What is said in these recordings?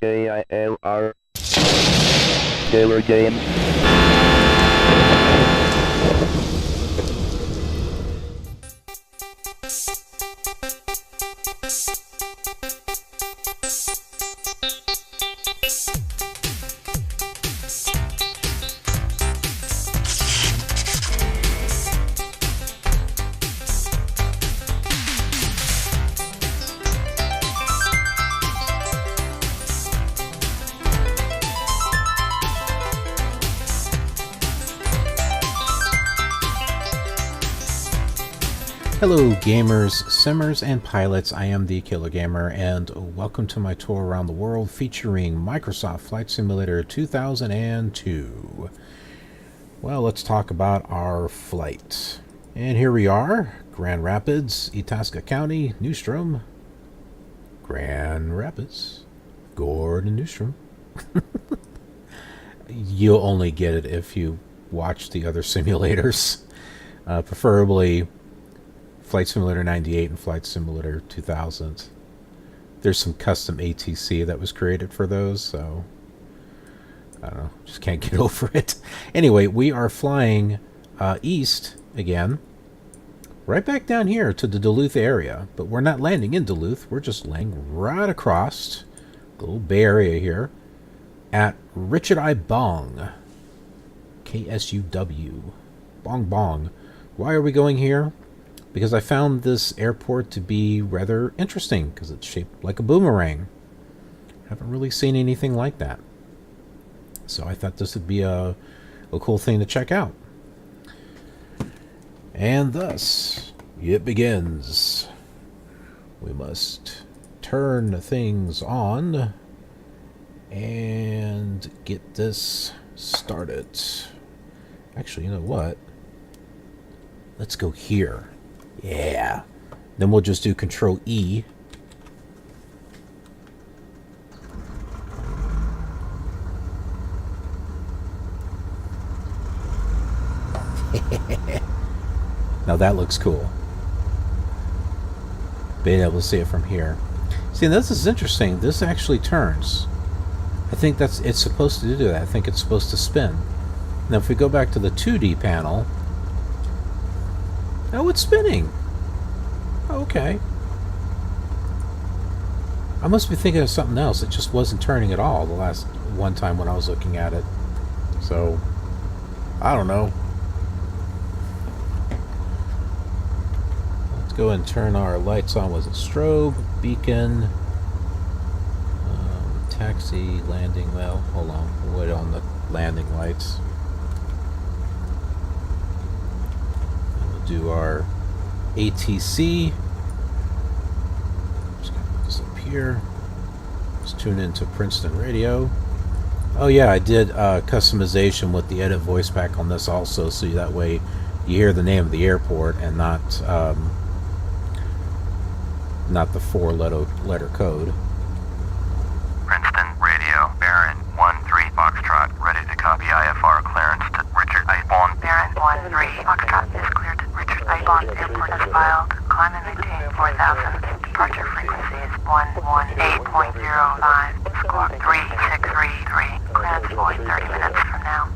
KILR. KILR Games. Hello gamers, simmers, and pilots. I am the KILR Gamer, and welcome to my tour around the world featuring Microsoft Flight Simulator 2002. Well, let's talk about our flight. And here we are, Grand Rapids, Itasca County, Newstrom, Grand Rapids, Gordon Newstrom. You'll only get it if you watch the other simulators, preferably Flight Simulator 98 and Flight Simulator 2000. There's some custom ATC that was created for those, so I don't know, just can't get over it. Anyway, we are flying east again, right back down here to the Duluth area, but we're not landing in Duluth. We're just laying right across the little Bay Area here at Richard I. Bong, KSUW, Bong Bong. Why are we going here? Because I found this airport to be rather interesting because it's shaped like a boomerang. Haven't really seen anything like that. So I thought this would be a cool thing to check out. And thus, it begins. We must turn things on and get this started. Actually, you know what? Let's go here. Yeah. Then we'll just do Control E. Now that looks cool. Being able to see it from here. See, this is interesting. This actually turns. I think it's supposed to do that. I think it's supposed to spin. Now if we go back to the 2D panel, oh, it's spinning. Okay. I must be thinking of something else. It just wasn't turning at all the last one time when I was looking at it. So, I don't know. Let's go and turn our lights on. Was it strobe, beacon, taxi, landing? Well, hold on. We'll wait on the landing lights. Do our ATC. Just gonna put this up here. Let's tune into Princeton Radio. Oh yeah, I did customization with the EditVoicePack on this also, so that way you hear the name of the airport and not the 4-letter code. Princeton Radio, Baron 13 Foxtrot, ready to copy IFR clearance to Richard I. Bond. Baron 13 Foxtrot is cleared to Richard I. Bond Airport as filed. Climb and maintain 4,000. Departure frequency is 118.05. Squawk 3633. Clearance void 30 minutes from now.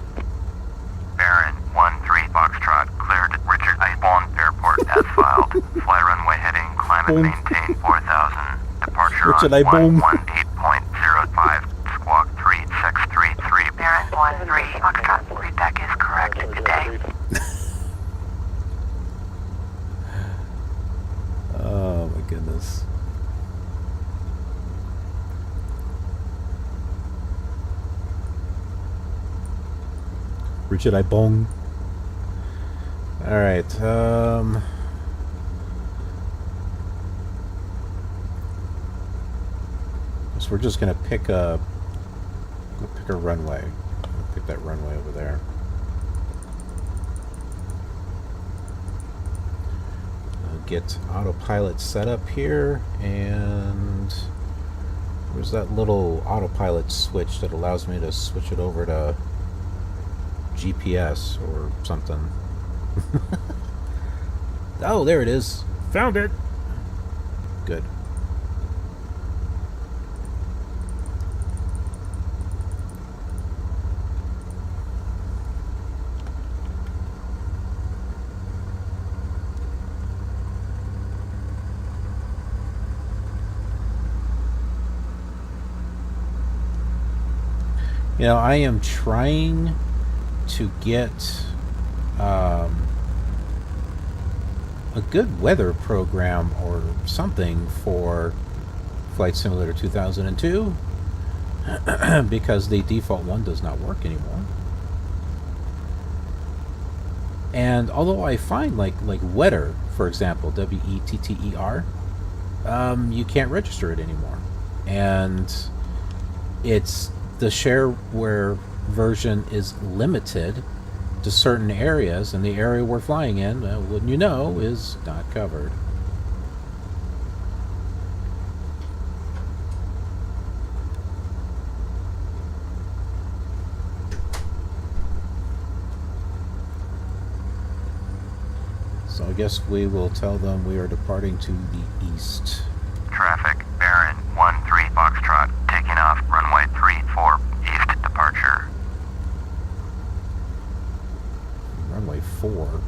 Baron 13 Foxtrot, cleared to Richard I. Bond Airport as filed. Fly runway heading, climb and maintain 4,000. Departure Richard on I. Bond. 118.05. Squawk 3633. Baron 13 Foxtrot, readback is correct. Good day. Oh my goodness. Richard I. Bong. Alright, so we're just gonna pick a runway. Pick that runway over there. Get autopilot set up here, and there's that little autopilot switch that allows me to switch it over to GPS or something. Oh, there it is. Found it. Good. You know, I am trying to get a good weather program or something for Flight Simulator 2002 because the default one does not work anymore. And although I find like wetter, for example, WETTER, you can't register it anymore. And it's the shareware version is limited to certain areas, and the area we're flying in, wouldn't you know, is not covered. So I guess we will tell them we are departing to the east. Traffic, Baron 13 Foxtrot, taking off runway 34, east departure. Runway 4?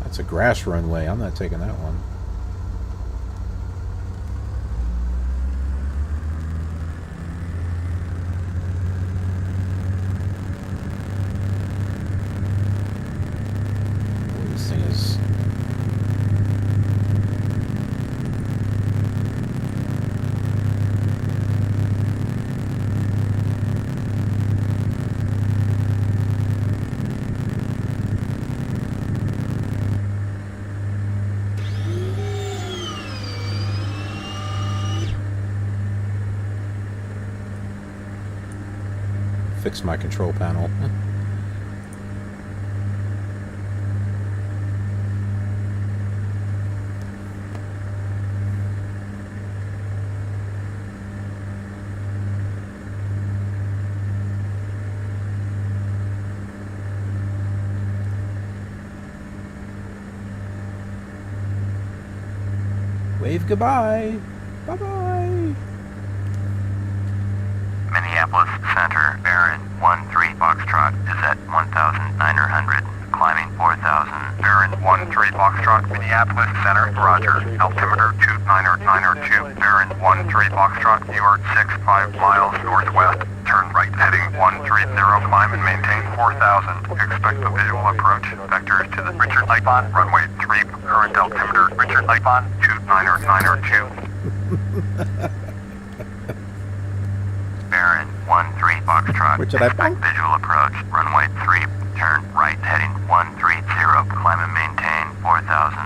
That's a grass runway. I'm not taking that one. Boy, this thing is... fix my control panel. Wave goodbye. Bye-bye. Minneapolis Center, Baron 13 Foxtrot is at 1,900, climbing 4,000. Baron 13 Foxtrot, Minneapolis Center, roger. Altimeter 29902. Baron 13 Foxtrot, you are 65 miles northwest. Turn right heading 130, climb and maintain 4,000. Expect the visual approach. Vectors to the Richard Lightbon, runway 3, current altimeter, Richard Lightbon 29902. Baron 13 Foxtrot, Richard Lightbon? expect visual approach, runway 3, turn right heading 130, climb and maintain 4,000.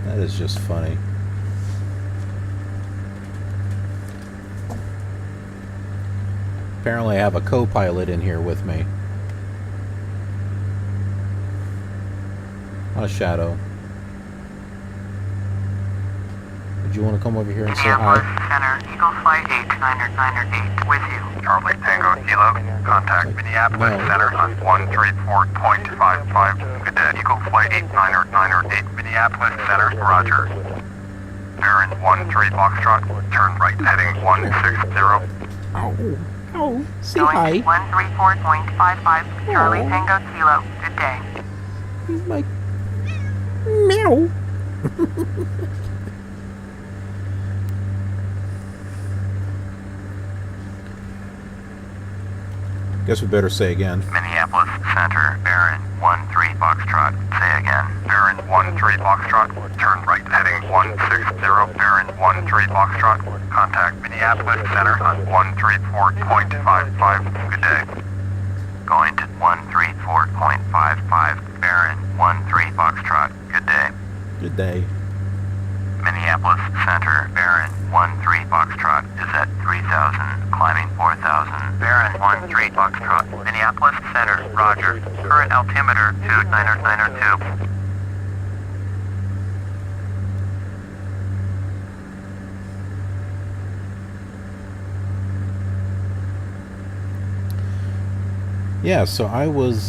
That is just funny. Apparently I have a co-pilot in here with me. On a shadow. Would you want to come over here and say Minneapolis hi? Center, Eagle Flight 8998 with you. Charlie Tango Kilo, contact Minneapolis No. Center on 134.55. Good day, Eagle Flight 8998, Minneapolis Center, roger. Baron 13 Foxtrot, turn right heading 160. Oh, oh, say Going hi. 134.55, Charlie Aw. Tango Kilo. Good day. He's like, meow. Guess we better say again. Minneapolis Center, Baron 13 Foxtrot, say again. Baron 13 Foxtrot, turn right heading 160. Baron 13 Foxtrot, contact Minneapolis Center on 134.55. Good day. Going to 134.55, Baron 13 Foxtrot, good day. Good day. Minneapolis Center, Baron 13 Foxtrot is at 3,000, climbing 4,000. Baron 13 Foxtrot, Minneapolis Center, roger. Current altimeter 29902. Yeah, so I was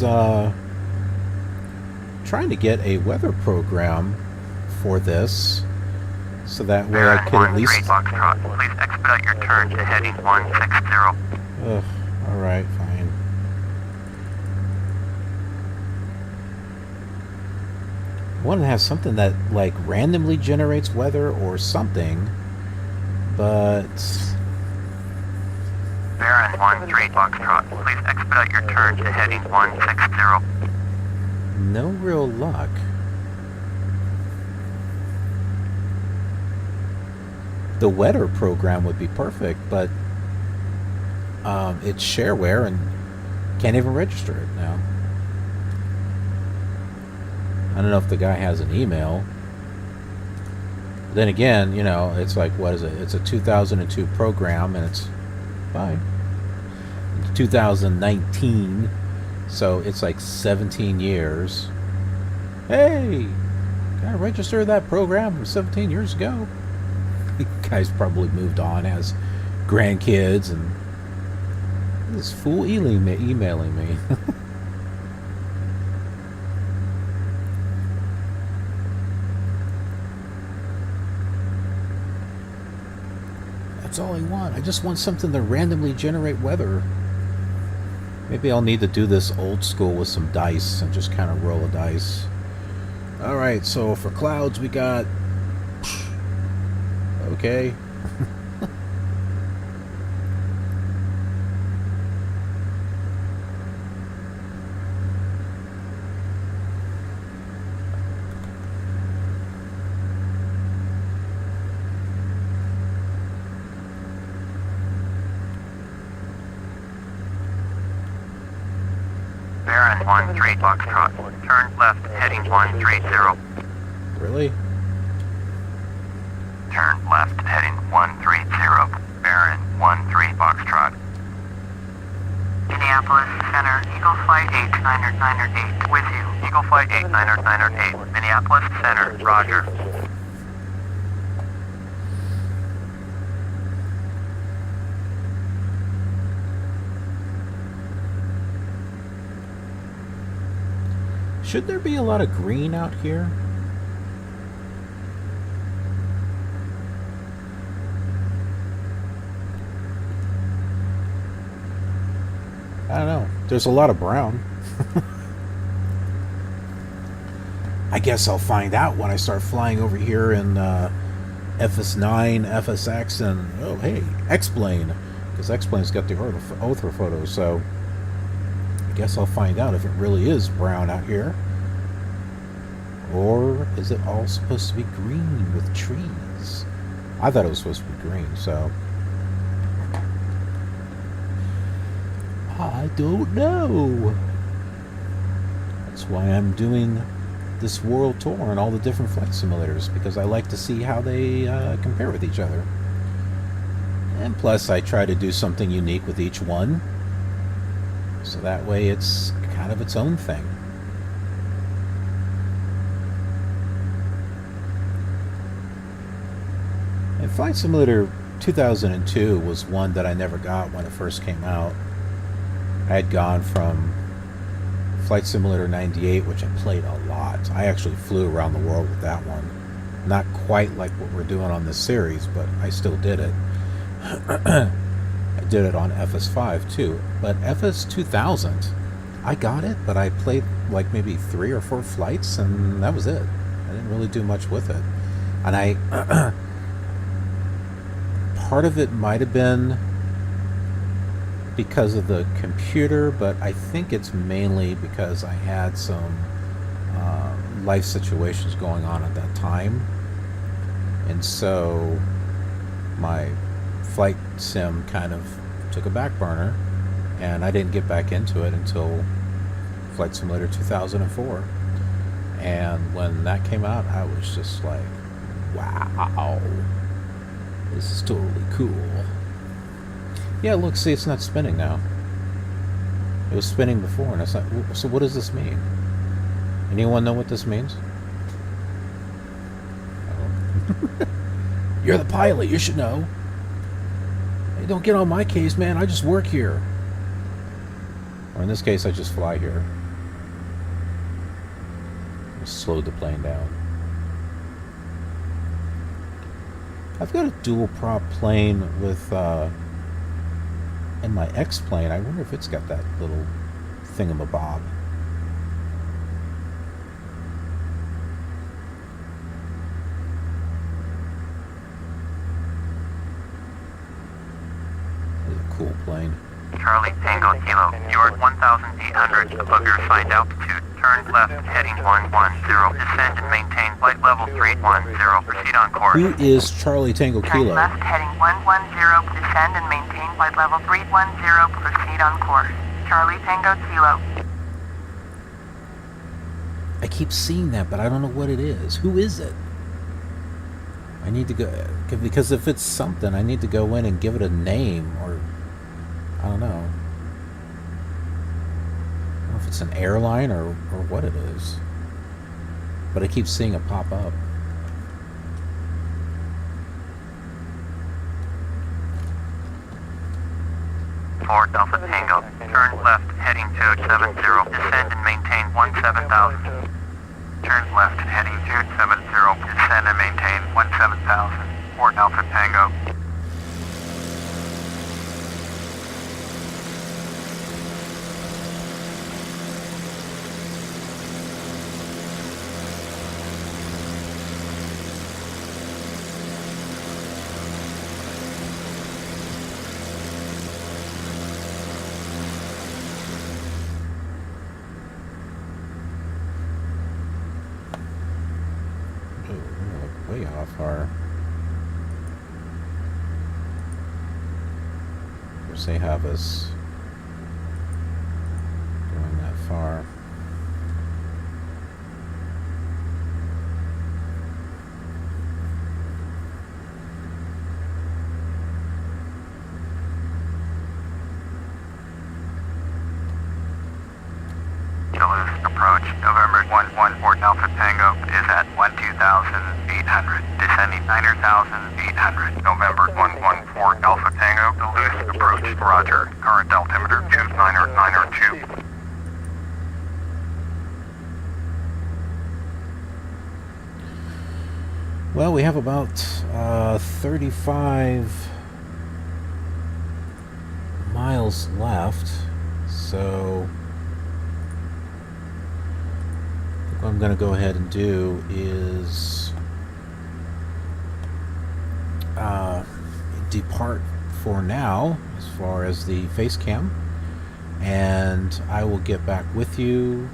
trying to get a weather program for this, so that way I Baron could at 13 least... Foxtrot, please expedite your turn to heading 160. Ugh, alright, fine. I wanted to have something that, like, randomly generates weather or something, but... 13 Foxtrot. Please expedite your turn to heading 160. No real luck. The weather program would be perfect, but it's shareware and can't even register it now. I don't know if the guy has an email. Then again, you know, it's like, what is it? It's a 2002 program, and it's fine. It's 2019, so it's like 17 years. Hey, can I register that program from 17 years ago? The guy's probably moved on, has grandkids, and this fool emailing me. That's all I want. I just want something to randomly generate weather. Maybe I'll need to do this old school with some dice and just kind of roll a dice. Alright, so for clouds we got... Okay. Baron 13 Foxtrot. Turn left heading 130. Really? Turn left heading 130. Baron 13 Foxtrot. Minneapolis Center, Eagle Flight 8998 with you. Eagle Flight 8998. Minneapolis Center, roger. Should there be a lot of green out here? I don't know. There's a lot of brown. I guess I'll find out when I start flying over here in FS9, FSX, and oh hey, X-Plane, because X-Plane's got the Othra photos. So I guess I'll find out if it really is brown out here, or is it all supposed to be green with trees? I thought it was supposed to be green, so I don't know. That's why I'm doing this world tour and all the different flight simulators, because I like to see how they compare with each other. And plus I try to do something unique with each one, so that way it's kind of its own thing. And Flight Simulator 2002 was one that I never got when it first came out. I had gone from Flight Simulator 98, which I played a lot. I actually flew around the world with that one. Not quite like what we're doing on this series, but I still did it. I did it on FS5 too. But FS 2000, I got it, but I played like maybe 3 or 4 flights, and that was it. I didn't really do much with it. And I... part of it might have been because of the computer, but I think it's mainly because I had some life situations going on at that time, and so my flight sim kind of took a back burner, and I didn't get back into it until Flight Simulator 2004. And when that came out, I was just like, wow, this is totally cool. Yeah, look, see, it's not spinning now. It was spinning before, and it's like, so what does this mean? Anyone know what this means? You're the pilot, you should know. Hey, don't get on my case, man, I just work here. Or in this case, I just fly here. Just slowed the plane down. I've got a dual prop plane with, in my X-Plane. I wonder if it's got that little thingamabob. It's a cool plane. Charlie Tango Kilo. You're at 1,800 above your assigned altitude. Turn left, heading 110. Descend and maintain flight level 310. Proceed on course. Who is Charlie Tango Turn Kilo? left, heading 110. Descend and maintain flight level 310. Proceed on course. Charlie Tango Kilo. I keep seeing that, but I don't know what it is. Who is it? I need to go, because if it's something, I need to go in and give it a name, or I don't know. I don't know if it's an airline or what it is. But I keep seeing it pop up. Ford Alpha Tango. Turn left, heading 270. Descend and maintain 17,000. Turn left, heading 270. Descend and maintain 17,000. Ford Alpha Tango. Way off our. Of course, they have us going that far. Duluth approach. November 11 Ford Alpha Tango is at 12,800. Descending 9,800. November 11 Ford Alpha Tango. Duluth approach. Roger. Current altimeter 29902. Well, we have about 35 miles left, so what I'm going to go ahead and do is depart for now as far as the face cam, and I will get back with you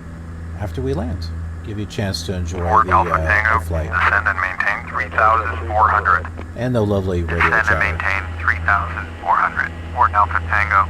after we land. Give you a chance to enjoy Ford Alpha the Tango. flight. Descend and maintain 3,400. And the lovely radio Descend and chatter. maintain 3,400. Ford Alpha Tango.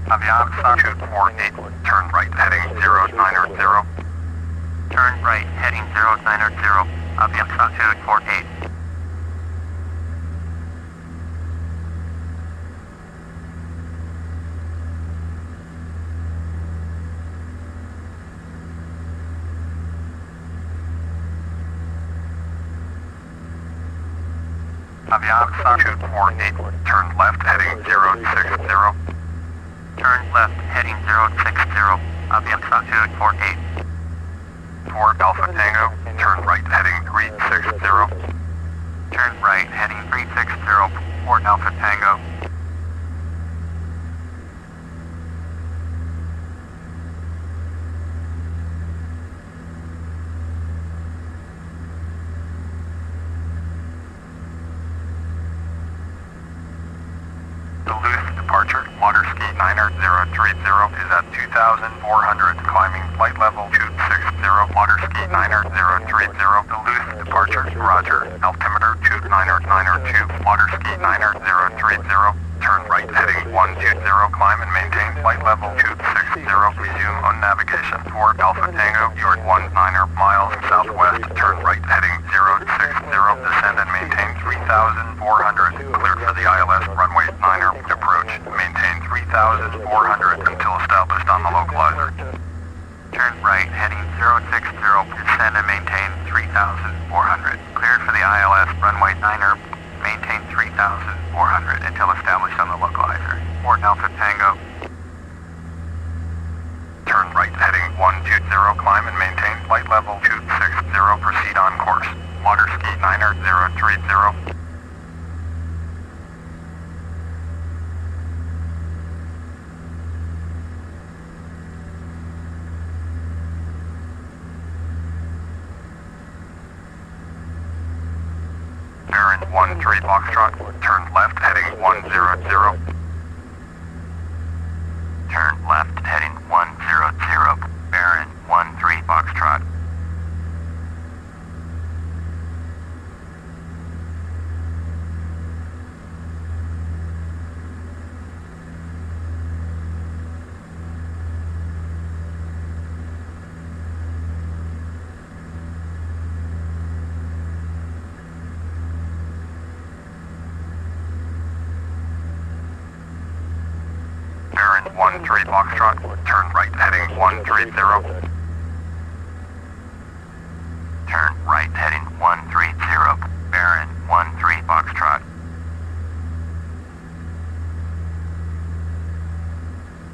Avianca 248, turn right heading 090. Turn right heading 090. Avianca 248. Avianca 248, turn left heading 060. Turn left, heading 060, Avianca 248. Ford Alpha Tango, turn right, heading 360. Turn right, heading 360, Ford Alpha Tango. Duluth departure, water ski 9030 is at 2,400, climbing flight level 260, water ski 9030, Duluth departure, roger, altimeter 29902, water ski 9030, turn right heading 120, climb and maintain flight level 260, resume on navigation, Ford Alpha Tango, you're 19 miles southwest, turn right heading 060, descend and maintain 3,400, cleared for the ILS runway 9er, approach, Niner 030. Baron 13 Foxtrot, turn left heading 100. Turn left heading 100. Baron 13 Foxtrot. Baron 13 Foxtrot, turn right heading 130. Turn right heading 130. Baron 13 Foxtrot.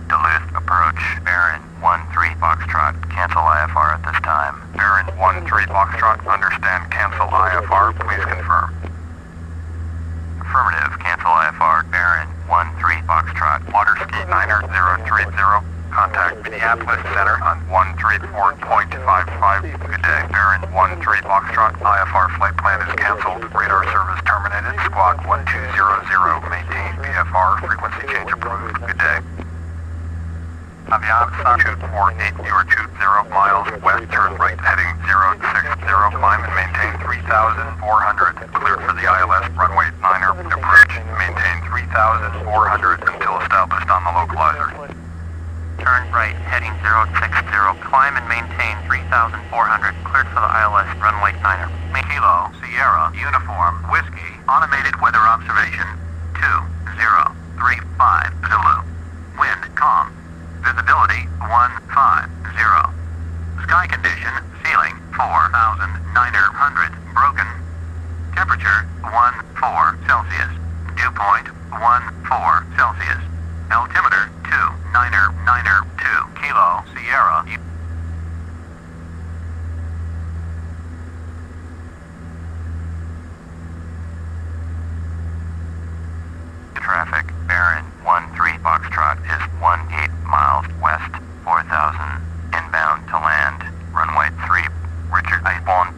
Duluth approach. Baron 13 Foxtrot. Cancel IFR at this time. Baron 13 Foxtrot, understand. Cancel IFR. Please confirm. Affirmative. Cancel IFR. Baron 13 Foxtrot. Water Ski Niner 030. Contact Minneapolis Center on 134.55. Good day. Baron 13 Foxtrot. IFR flight plan is canceled. Radar service terminated. Squawk 1200. Maintain VFR. Frequency change approved. Good day. Avianca 248. You are 20 miles west. Turn right heading 060. Climb and maintain 3,400. Cleared for the ILS runway Niner. Approach. Maintain 3,400 until established on the localizer. Turn right heading 060. Climb and maintain 3,400. Cleared for the ILS runway Niner. Kilo Sierra Uniform Whiskey Automated Weather Observation 2035 Zulu. Wind calm. Visibility 150. Sky condition ceiling 4,900. Broken. Temperature 14 Celsius. Dew point 14 Celsius. Altimeter 2992. Kilo Sierra. Traffic. Baron 13 Foxtrot is 18 miles west, 4,000. Inbound to land. Runway 3. Richard I. Bong.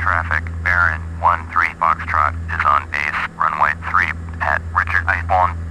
MyTraffic, Baron 13 Foxtrot is on base, runway 3 at Richard I. Bong.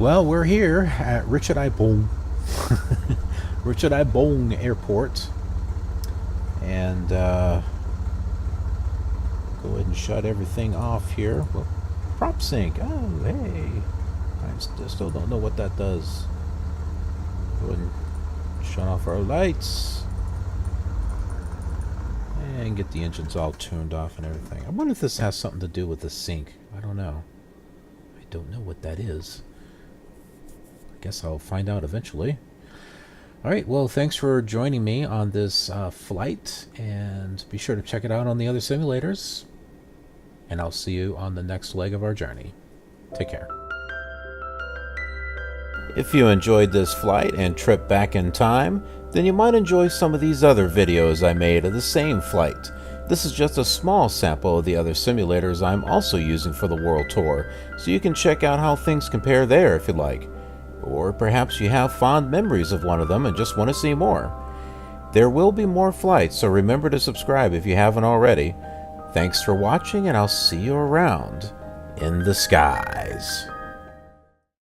Well, we're here at Richard I. Bong. Richard I. Bong Airport. And go ahead and shut everything off here. Well, prop sync. Oh, hey. I still don't know what that does. Go ahead and shut off our lights. And get the engines all tuned off and everything. I wonder if this has something to do with the sync. I don't know. I don't know what that is. I guess I'll find out eventually. Alright, well, thanks for joining me on this flight, and be sure to check it out on the other simulators. And I'll see you on the next leg of our journey. Take care. If you enjoyed this flight and trip back in time, then you might enjoy some of these other videos I made of the same flight. This is just a small sample of the other simulators I'm also using for the World Tour, so you can check out how things compare there if you'd like. Or perhaps you have fond memories of one of them and just want to see more. There will be more flights, so remember to subscribe if you haven't already. Thanks for watching, and I'll see you around in the skies.